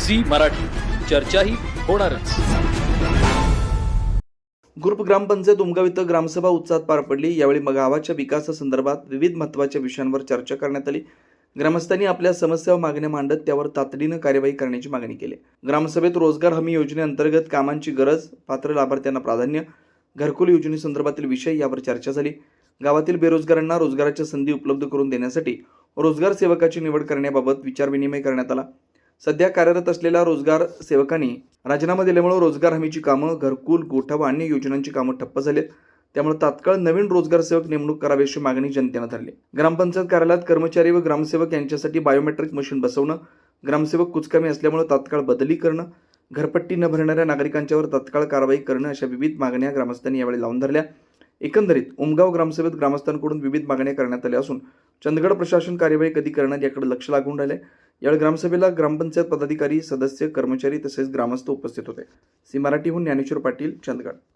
Zee Marathi, चर्चा ही होणारच. Group ग्रामपंचायत उमगाव इथं ग्रामसभा उत्साहात पार पडली. यावेळी गावाच्या विकासासंदर्भात विविध महत्त्वाच्या विषयांवर चर्चा करण्यात आली. ग्रामस्थांनी आपल्या समस्या व मागण्या मांडत त्यावर तातडीनं कार्यवाही करण्याची मागणी केली. ग्रामसभेत रोजगार हमी योजनेअंतर्गत कामांची गरज, पात्र लाभार्थ्यांना प्राधान्य, घरकुल योजनेसंदर्भातील विषय यावर चर्चा झाली. गावातील बेरोजगारांना रोजगाराच्या संधी उपलब्ध करून देण्यासाठी रोजगार सेवकाची निवड करण्याबाबत विचारविनिमय करण्यात आला. सध्या कार्यरत असलेल्या रोजगार सेवकांनी राजीनामा दिल्यामुळे रोजगार हमीची कामं, घरकुल, गोठा व अन्य योजनांची कामं ठप्प झालीत. त्यामुळे तात्काळ नवीन रोजगार सेवक नेमणूक करावी अशी मागणी जनतेनं धरली. ग्रामपंचायत कार्यालयात कर्मचारी व ग्रामसेवक यांच्यासाठी बायोमेट्रिक मशीन बसवणं, ग्रामसेवक कुचकामी असल्यामुळे तात्काळ बदली करणं, घरपट्टी न भरणाऱ्या नागरिकांच्यावर तात्काळ कारवाई करणं अशा विविध मागण्या ग्रामस्थांनी यावेळी लावून धरल्या. एकंदरीत उमगाव ग्रामसभेत ग्रामस्थांकडून विविध मागण्या करण्यात आल्या असून चंदगड प्रशासन कार्यवाही कधी करणार याकडे लक्ष लागून राहिले. यावेळी ग्रामसभेला ग्रामपंचायत पदाधिकारी, सदस्य, कर्मचारी तसेच ग्रामस्थ उपस्थित होते. सी मराठीहून ज्ञानेश्वर पाटील, चंदगड.